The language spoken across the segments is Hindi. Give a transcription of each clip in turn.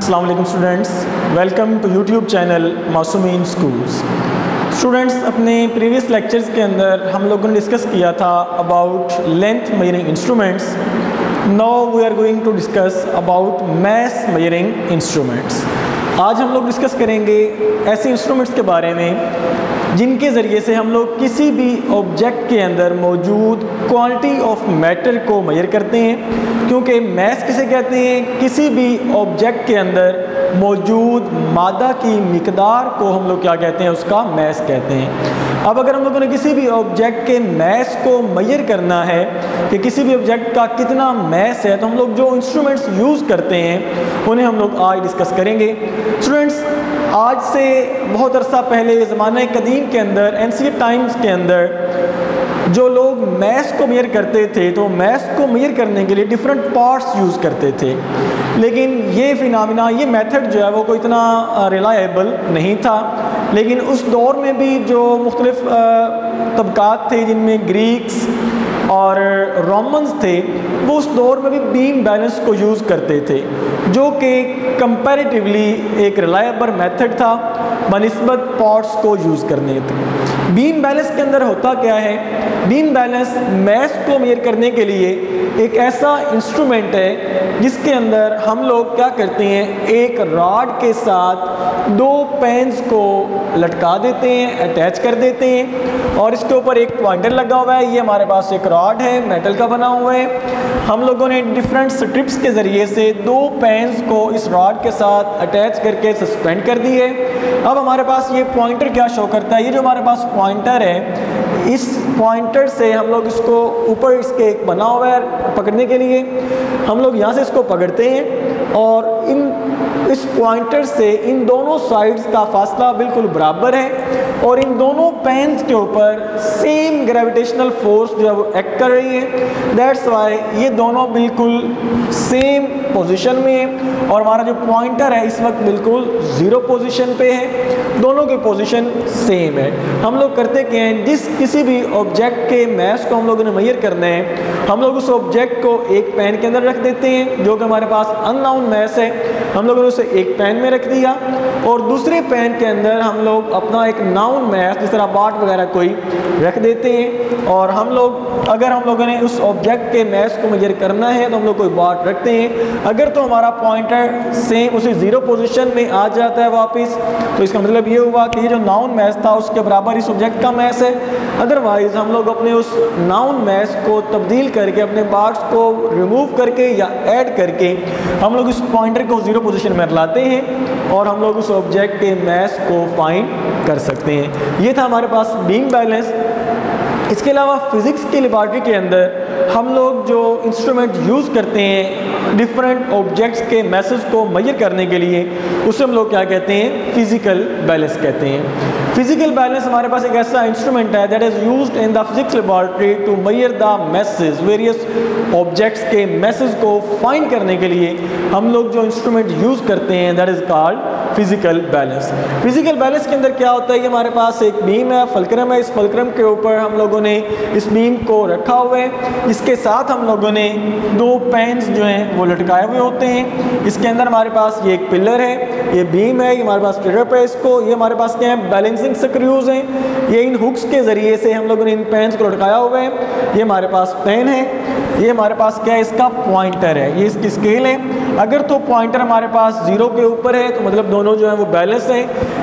अस्सलाम वालेकुम students, welcome to YouTube channel Masoomeen schools. Students, अपने प्रीवियस लेक्चर्स के अंदर हम लोगों ने डिस्कस किया था about length measuring instruments. Now we are going to discuss about mass measuring instruments. आज हम लोग डिस्कस करेंगे ऐसे इंस्ट्रूमेंट्स के बारे में जिनके ज़रिए से हम लोग किसी भी ऑब्जेक्ट के अंदर मौजूद क्वांटिटी ऑफ मैटर को मेजर करते हैं। क्योंकि मैस किसे कहते हैं? किसी भी ऑब्जेक्ट के अंदर मौजूद मादा की मिकदार को हम लोग क्या कहते हैं? उसका मैस कहते हैं। अब अगर हम लोगों ने किसी भी ऑब्जेक्ट के मैस को मेजर करना है कि किसी भी ऑब्जेक्ट का कितना मैस है, तो हम लोग जो इंस्ट्रूमेंट्स यूज़ करते हैं उन्हें हम लोग आज डिस्कस करेंगे। स्टूडेंट्स, आज से बहुत अरसा पहले ज़माने कदीम के अंदर, एंशिएंट टाइम्स के अंदर जो लोग मैस को मेजर करते थे तो मैस को मेजर करने के लिए डिफरेंट पार्ट्स यूज़ करते थे। लेकिन ये फिनोमेना, ये मेथड जो है वो कोई इतना रिलायबल नहीं था। लेकिन उस दौर में भी जो मुख्तलिफ तबकात थे जिनमें ग्रीक्स और रोमन्स थे, वो उस दौर में भी बीम बैलेंस को यूज़ करते थे, जो कि कंपैरेटिवली एक रिलायबल मेथड था बनिस्बत पार्ट्स को यूज़ करने के। बीम बैलेंस के अंदर होता क्या है? बीम बैलेंस मैस को मेजर करने के लिए एक ऐसा इंस्ट्रूमेंट है जिसके अंदर हम लोग क्या करते हैं, एक रॉड के साथ दो पेन्स को लटका देते हैं, अटैच कर देते हैं, और इसके ऊपर एक पॉइंटर लगा हुआ है। ये हमारे पास एक रॉड है, मेटल का बना हुआ है। हम लोगों ने डिफरेंट स्ट्रिप्स के ज़रिए से दो पेन्स को इस रॉड के साथ अटैच करके सस्पेंड कर दी है। अब हमारे पास ये पॉइंटर क्या शो करता है? ये जो हमारे पास पॉइंटर है, इस पॉइंटर से हम लोग इसको ऊपर, इसके एक बना हुआ है पकड़ने के लिए, हम लोग यहाँ से इसको पकड़ते हैं और इस पॉइंटर से इन दोनों साइड्स का फासला बिल्कुल बराबर है और इन दोनों पेन्स के ऊपर सेम ग्रेविटेशनल फोर्स जो है वो एक्ट कर रही है। दैट्स वाई ये दोनों बिल्कुल सेम पोजीशन में है और हमारा जो पॉइंटर है इस वक्त बिल्कुल ज़ीरो पोजीशन पे है। दोनों की पोजीशन सेम है। हम लोग करते क्या हैं, किसी भी ऑब्जेक्ट के मैस को हम लोगों ने मेजर करना है, हम लोग उस ऑब्जेक्ट को एक पेन के अंदर रख देते हैं जो कि हमारे पास अननाउन मैस है। हम लोगों ने उसे एक पेन में रख दिया और दूसरे पेन के अंदर हम लोग अपना एक नाउन मैस, जिस तरह बाट वगैरह कोई, रख देते हैं। और हम लोग, अगर हम लोगों ने उस ऑब्जेक्ट के मैस को मेजर करना है तो हम लोग कोई बाट रखते हैं। अगर तो हमारा पॉइंटर सेम उसी ज़ीरो पोजीशन में आ जाता है वापस, तो इसका मतलब ये हुआ कि ये जो नाउन मैस था उसके बराबर इस ऑब्जेक्ट का मैस है। अदरवाइज़ हम लोग अपने उस नाउन मैस को तब्दील करके, अपने पार्ट्स को रिमूव करके या ऐड करके हम लोग इस पॉइंटर को ज़ीरो पोजीशन में लाते हैं और हम लोग उस ऑब्जेक्ट के मैस को फाइंड कर सकते हैं। ये था हमारे पास बीम बैलेंस। इसके अलावा फ़िज़िक्स की लेबॉरेटरी के अंदर हम लोग जो इंस्ट्रूमेंट यूज़ करते हैं डिफरेंट ऑब्जेक्ट्स के मैसेज को मेजर करने के लिए, उसे हम लोग क्या कहते हैं? फिज़िकल बैलेंस कहते हैं। फिज़िकल बैलेंस हमारे पास एक ऐसा इंस्ट्रूमेंट है that is used in the physics laboratory to measure the message, various objects के मैसेज को फाइंड करने के लिए हम लोग जो इंस्ट्रूमेंट यूज़ करते हैं that is called physical balance. Physical balance के अंदर क्या होता है कि हमारे पास एक बीम है, फलक्रम है। इस फलक्रम के ऊपर हम लोगों ने इस बीम को रखा हुआ है। इसके साथ हम लोगों ने दो पेन्स जो हैं वो लटकाए हुए होते हैं। इसके अंदर हमारे पास ये एक पिलर है, ये बीम है, ये हमारे पास स्ट्रिप है। इसको, ये हमारे पास क्या है? बैलेंसिंग स्क्रूज हैं। ये इन हुक्स के ज़रिए से हम लोगों ने इन पेन्स को लटकाया हुआ है। ये हमारे पास पेन है, ये हमारे पास क्या है? इसका पॉइंटर है, ये इसकी स्केल है। अगर तो पॉइंटर हमारे पास ज़ीरो के ऊपर है तो मतलब दोनों जो है वो बैलेंस है।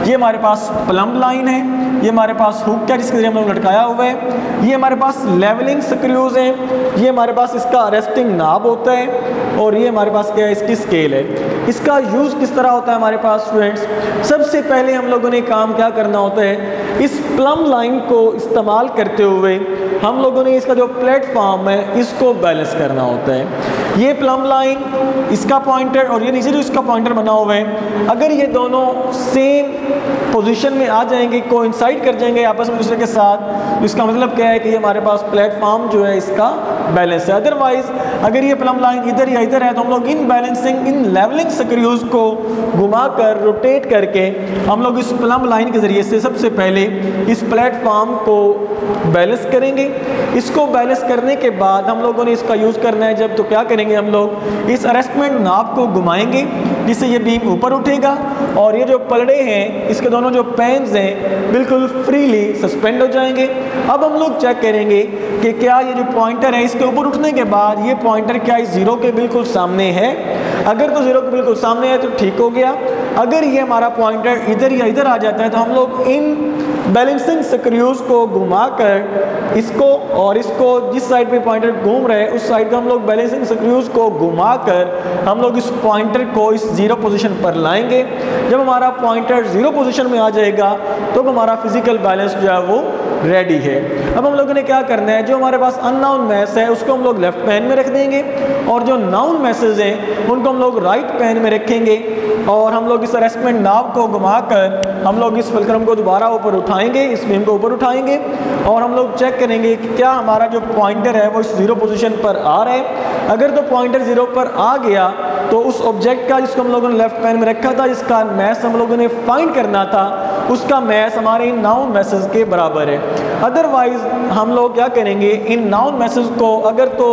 ये हमारे पास प्लम्ब लाइन है, ये हमारे पास हुक है जिसके जरिए हम लोग लटकाया हुआ है। ये हमारे पास लेवलिंग स्क्रूज हैं, ये हमारे पास इसका रेस्टिंग नाब होता है और ये हमारे पास क्या है? इसकी स्केल है। इसका यूज़ किस तरह होता है हमारे पास स्टूडेंट्स? सबसे पहले हम लोगों ने काम क्या करना होता है, इस प्लम्ब लाइन को इस्तेमाल करते हुए हम लोगों ने इसका जो प्लेटफॉर्म है इसको बैलेंस करना होता है। ये प्लम्ब लाइन, इसका पॉइंटर और ये नीचे जो इसका पॉइंटर बना हुआ है, अगर ये दोनों सेम पोजीशन में आ जाएंगे, कोइंसाइड कर जाएंगे आपस में दूसरे के साथ, तो इसका मतलब क्या है कि ये हमारे पास प्लेटफॉर्म जो है इसका बैलेंस है। अदरवाइज अगर ये प्लम्ब लाइन इधर या इधर है तो हम लोग इन बैलेंसिंग, इन लेवलिंग स्क्रूज को घुमाकर, रोटेट करके हम लोग इस प्लम्ब लाइन के ज़रिए से सबसे पहले इस प्लेटफॉर्म को बैलेंस करेंगे। इसको बैलेंस करने के बाद हम लोगों ने इसका यूज़ करना है जब, तो क्या करेंगे करेंगे, हम लोग इस अरेस्टमेंट नाब को घुमाएंगे जिससे ये बीम ऊपर उठेगा और ये जो पलड़े हैं इसके दोनों जो पेन्स हैं बिल्कुल फ्रीली सस्पेंड हो जाएंगे। अब हम लोग चेक करेंगे कि क्या ये जो पॉइंटर है इसके ऊपर उठने के बाद ये पॉइंटर क्या इस जीरो के बिल्कुल सामने है। अगर तो जीरो के बिल्कुल सामने है तो ठीक हो गया। अगर ये हमारा पॉइंटर इधर या इधर आ जाता है तो हम लोग इन बैलेंसिंग स्क्रूज को घुमाकर इसको और इसको जिस साइड पे पॉइंटर घूम रहे हैं उस साइड को हम लोग बैलेंसिंग स्क्रूज को घुमाकर हम लोग इस पॉइंटर को इस जीरो पोजीशन पर लाएंगे। जब हमारा पॉइंटर जीरो पोजीशन में आ जाएगा तो हमारा फिजिकल बैलेंस जो है वो रेडी है। अब हम लोगों ने क्या करना है, जो हमारे पास अननाउन मैस है उसको हम लोग लेफ्ट पैन में रख देंगे और जो नाउन मैसेज हैं उनको हम लोग राइट पैन में रखेंगे और हम लोग इस अरेस्टमेंट नाब को घुमाकर हम लोग इस फुलक्रम को दोबारा ऊपर उठाएंगे, इस बीम को ऊपर उठाएंगे और हम लोग चेक करेंगे कि क्या हमारा जो पॉइंटर है वो इस जीरो पोजीशन पर आ रहा है। अगर तो पॉइंटर जीरो पर आ गया तो उस ऑब्जेक्ट का जिसको हम लोगों ने लेफ्ट पैन में रखा था, जिसका मैस हम लोगों ने फाइंड करना था, उसका मैस हमारे इन नाउन मैसेज के बराबर है। अदरवाइज हम लोग क्या करेंगे, इन नाउन मैसेज को अगर तो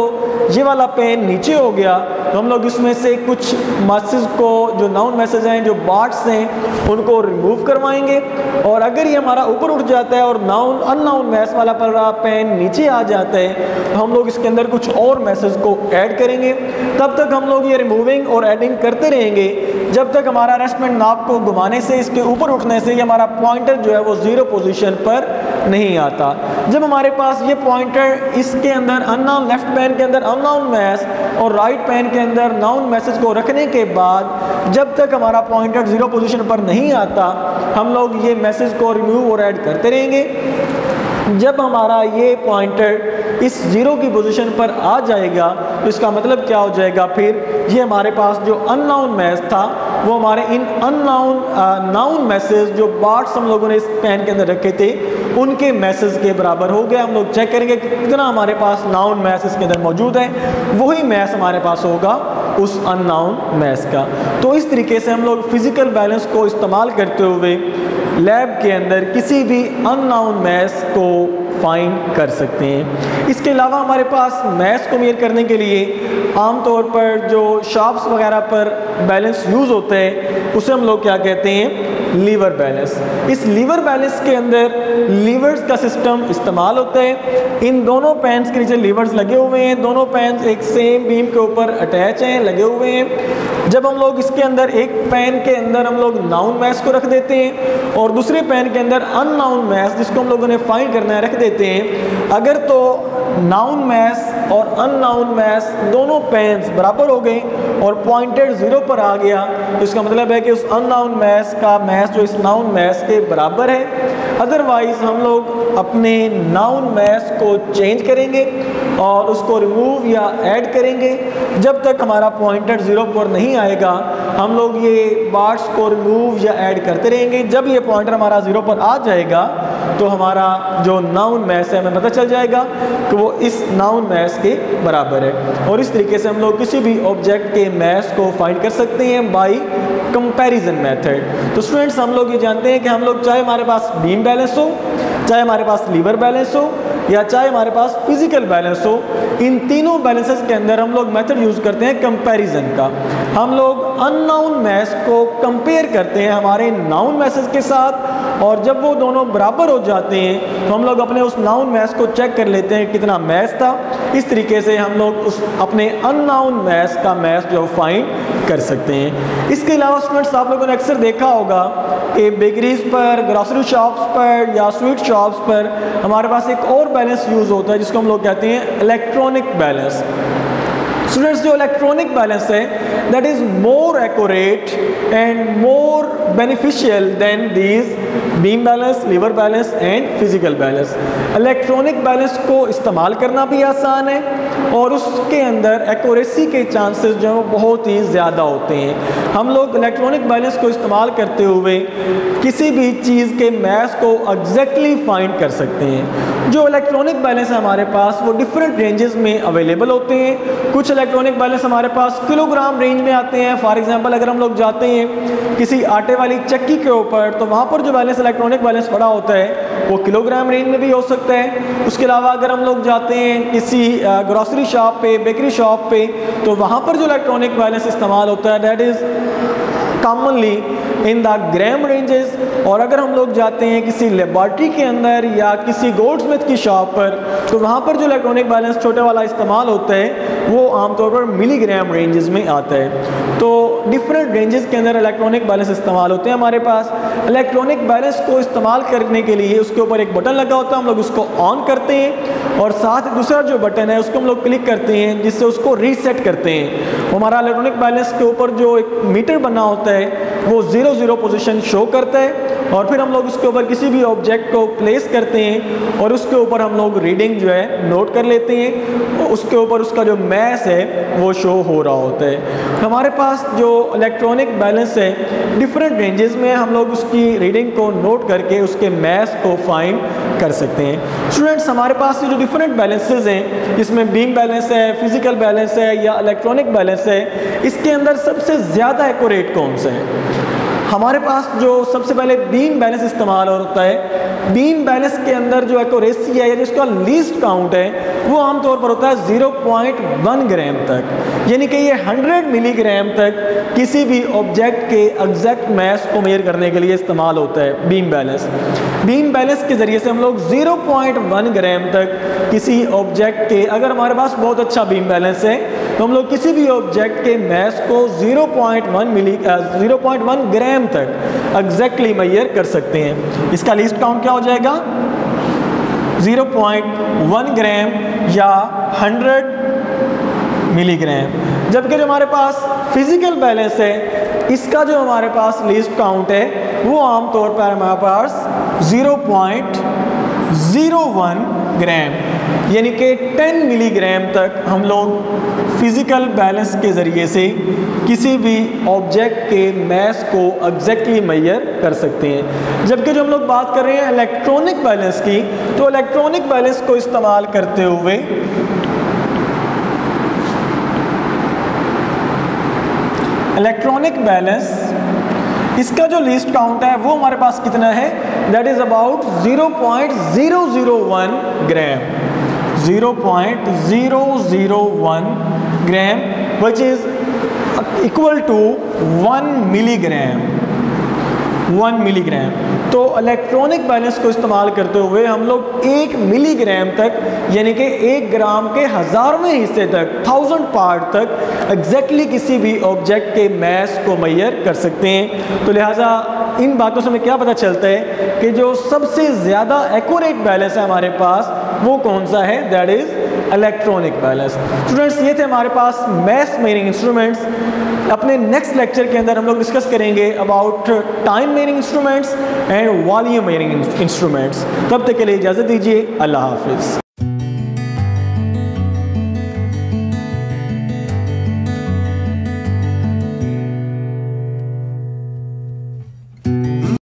ये वाला पेन नीचे हो गया तो हम लोग इसमें से कुछ मैसेज को, जो नाउन मैसेज हैं, जो पार्ट्स हैं, उनको रिमूव करवाएंगे और अगर ये हमारा ऊपर उठ जाता है और नाउन अननाउन मैस वाला पड़ा पेन नीचे आ जाता है तो हम लोग इसके अंदर कुछ और मैसेज को ऐड करेंगे। तब तक हम लोग ये रिमूविंग और एडिंग करते रहेंगे जब तक हमारा अरेस्टमेंट नाब को घुमाने से, इसके ऊपर उठने से ये हमारा पॉइंटर जो है वो जीरो पोजीशन पर नहीं आता। जब हमारे पास ये पॉइंटर इसके अंदर अननाउन, लेफ्ट पैन के अंदर अननाउन मैस और राइट पैन के अंदर नाउन मैसेज को रखने के बाद जब तक हमारा पॉइंटर जीरो पोजीशन पर नहीं आता हम लोग ये मैसेज को रिमूव और ऐड करते रहेंगे। जब हमारा ये पॉइंटर इस जीरो की पोजीशन पर आ जाएगा तो इसका मतलब क्या हो जाएगा, फिर ये हमारे पास जो अननाउन मैस था वो हमारे इन अननाउन नाउन मैसेज जो पार्ट्स हम लोगों ने इस पेन के अंदर रखे थे उनके मैसेज के बराबर हो गया। हम लोग चेक करेंगे कि कितना हमारे पास नाउन मैस इसके अंदर मौजूद है, वही मैस हमारे पास होगा उस अननाउन मैस का। तो इस तरीके से हम लोग फिजिकल बैलेंस को इस्तेमाल करते हुए लैब के अंदर किसी भी अननाउन मैस को फाइंड कर सकते हैं। इसके अलावा हमारे पास मैस को मेजर करने के लिए आमतौर पर जो शॉप्स वगैरह पर बैलेंस यूज़ होते हैं उसे हम लोग क्या कहते हैं, लीवर बैलेंस। इस लीवर बैलेंस के अंदर लीवर्स का सिस्टम इस्तेमाल होता है। इन दोनों पैन्स के नीचे लीवर्स लगे हुए हैं, दोनों पैन्स एक सेम बीम के ऊपर अटैच हैं, लगे हुए हैं। जब हम लोग इसके अंदर एक पैन के अंदर हम लोग नाउन मैस को रख देते हैं और दूसरे पैन के अंदर अननाउन मैस जिसको हम लोगों ने फाइंड करना है रख देते हैं। अगर तो नाउन मैस और अननाउन मैस दोनों पेन्स बराबर हो गए और पॉइंटेड जीरो पर आ गया तो इसका मतलब है कि उस अननाउन मैस का मैस जो इस नाउन मैस के बराबर है। अदरवाइज हम लोग अपने नाउन मैस को चेंज करेंगे और उसको रिमूव या ऐड करेंगे। जब तक हमारा पॉइंटर जीरो पर नहीं आएगा हम लोग ये पार्ट्स को रिमूव या ऐड करते रहेंगे। जब ये पॉइंटर हमारा जीरो पर आ जाएगा तो हमारा जो नाउन मैस है हमें पता चल जाएगा कि वो इस नाउन मैस के बराबर है। और इस तरीके से हम लोग किसी भी ऑब्जेक्ट के मैस को फाइंड कर सकते हैं बाय कंपैरिजन मेथड। तो स्टूडेंट्स हम लोग ये जानते हैं कि हम लोग चाहे हमारे पास बीम बैलेंस हो, चाहे हमारे पास लीवर बैलेंस हो या चाहे हमारे पास फिजिकल बैलेंस हो, इन तीनों बैलेंसेस के अंदर हम लोग मेथड यूज़ करते हैं कंपैरिजन का। हम लोग अननाउन मैस को कंपेयर करते हैं हमारे नाउन मैसेज के साथ और जब वो दोनों बराबर हो जाते हैं तो हम लोग अपने उस नाउन मैस को चेक कर लेते हैं कितना मैस था। इस तरीके से हम लोग उस अपने अननाउन मैस का मैस जो फाइंड कर सकते हैं। इसके अलावा स्टूडेंट्स आप लोगों ने अक्सर देखा होगा कि बेकरीज पर, ग्रोसरी शॉप्स पर या स्वीट शॉप्स पर हमारे पास एक और बैलेंस यूज़ होता है जिसको हम लोग कहते हैं इलेक्ट्रॉनिक बैलेंस। स्टूडेंट्स जो इलेक्ट्रॉनिक बैलेंस है that is more accurate and more beneficial than these beam balance, lever balance and physical balance. Electronic balance को इस्तेमाल करना भी आसान है और उसके अंदर एक्यूरेसी के चांसेस जो हैं वो बहुत ही ज़्यादा होते हैं। हम लोग इलेक्ट्रॉनिक बैलेंस को इस्तेमाल करते हुए किसी भी चीज़ के मास को एग्जैक्टली फाइंड कर सकते हैं। जो इलेक्ट्रॉनिक बैलेंस है हमारे पास वो डिफरेंट रेंजेस में अवेलेबल होते हैं। कुछ इलेक्ट्रॉनिक बैलेंस हमारे पास किलोग्राम रेंज में आते हैं। फॉर एग्जांपल अगर हम लोग जाते हैं किसी आटे वाली चक्की के ऊपर तो वहाँ पर जो बैलेंस इलेक्ट्रॉनिक बैलेंस पड़ा होता है वो किलोग्राम रेंज में भी हो सकता है। उसके अलावा अगर हम लोग जाते हैं किसी ग्रोसरी शॉप पे, बेकरी शॉप पे, तो वहाँ पर जो इलेक्ट्रॉनिक बैलेंस इस्तेमाल होता है that is commonly in the gram ranges. और अगर हम लोग जाते हैं किसी लेबॉर्ट्री के अंदर या किसी गोल्डस्मिथ की शॉप पर तो वहाँ पर जो इलेक्ट्रॉनिक बैलेंस छोटे वाला इस्तेमाल होता है वो आमतौर पर मिलीग्राम रेंजेस में आता है। तो डिफरेंट रेंजेस के अंदर इलेक्ट्रॉनिक बैलेंस इस्तेमाल होते हैं हमारे पास। इलेक्ट्रॉनिक बैलेंस को इस्तेमाल करने के लिए उसके ऊपर एक बटन लगा होता है, हम लोग उसको ऑन करते हैं और साथ दूसरा जो बटन है उसको हम लोग क्लिक करते हैं जिससे उसको रीसेट करते हैं। हमारा इलेक्ट्रॉनिक बैलेंस के ऊपर जो एक मीटर बना होता है वो 0 पोजीशन शो करता है और फिर हम लोग उसके ऊपर किसी भी ऑब्जेक्ट को प्लेस करते हैं और उसके ऊपर हम लोग रीडिंग जो है नोट कर लेते हैं और उसके ऊपर उसका जो मैस है वो शो हो रहा होता है। हमारे पास जो इलेक्ट्रॉनिक बैलेंस है डिफरेंट रेंजेस में हम लोग उसकी रीडिंग को नोट करके उसके मैस को फाइंड कर सकते हैं। स्टूडेंट्स हमारे पास जो डिफरेंट बैलेंसेज हैं जिसमें बीइंग बैलेंस है, फिजिकल बैलेंस है या इलेक्ट्रॉनिक बैलेंस है, इसके अंदर सबसे ज़्यादा एक्यूरेट कौन सा है? हमारे पास जो सबसे पहले बीइंग बैलेंस इस्तेमाल होता है, बीइंग बैलेंस के अंदर जो एक्यूरेसी है या जिसका लीस्ट काउंट है वो आमतौर पर होता है 0.1 ग्राम तक, यानी कि ये 100 मिलीग्राम तक किसी भी ऑब्जेक्ट के एग्जैक्ट मैस को मेजर करने के लिए इस्तेमाल होता है बीइंग बैलेंस। बीइंग बैलेंस के ज़रिए से हम लोग 0.1 ग्राम तक किसी ऑब्जेक्ट के, अगर हमारे पास बहुत अच्छा बीइंग बैलेंस है तो हम लोग किसी भी ऑब्जेक्ट के मैस को 0.1 ग्राम तक एग्जैक्टली मेजर कर सकते हैं। इसका लीस्ट काउंट क्या हो जाएगा? 0.1 ग्राम या 100 मिलीग्राम। जबकि जो हमारे पास फिजिकल बैलेंस है इसका जो हमारे पास लीस्ट काउंट है वो आमतौर पर हमारे पास 0.01 ग्राम यानी कि 10 मिलीग्राम तक हम लोग फिजिकल बैलेंस के ज़रिए से किसी भी ऑब्जेक्ट के मैस को एग्जैक्टली मेजर कर सकते हैं। जबकि जो हम लोग बात कर रहे हैं इलेक्ट्रॉनिक बैलेंस की, तो इलेक्ट्रॉनिक बैलेंस को इस्तेमाल करते हुए इलेक्ट्रॉनिक बैलेंस इसका जो लीस्ट काउंट है वो हमारे पास कितना है? That is about 0.001 gram, 0.001 gram which is equal to 1 milligram, 1 milligram. तो इलेक्ट्रॉनिक बैलेंस को इस्तेमाल करते हुए हम लोग 1 मिलीग्राम तक यानी कि 1 ग्राम के 1000वें हिस्से तक, 1000 पार्ट तक एग्जैक्टली किसी भी ऑब्जेक्ट के मैस को मेजर कर सकते हैं। तो लिहाजा इन बातों से हमें क्या पता चलता है कि जो सबसे ज़्यादा एक्यूरेट बैलेंस है हमारे पास वो कौन सा है? That is electronic balance. Students ये थे हमारे पास मैस मेजरिंग इंस्ट्रूमेंट्स। अपने नेक्स्ट लेक्चर के अंदर हम लोग डिस्कस करेंगे about time measuring instruments and volume measuring instruments. तब तक के लिए इजाज़त दीजिए। अल्लाह हाफिज़।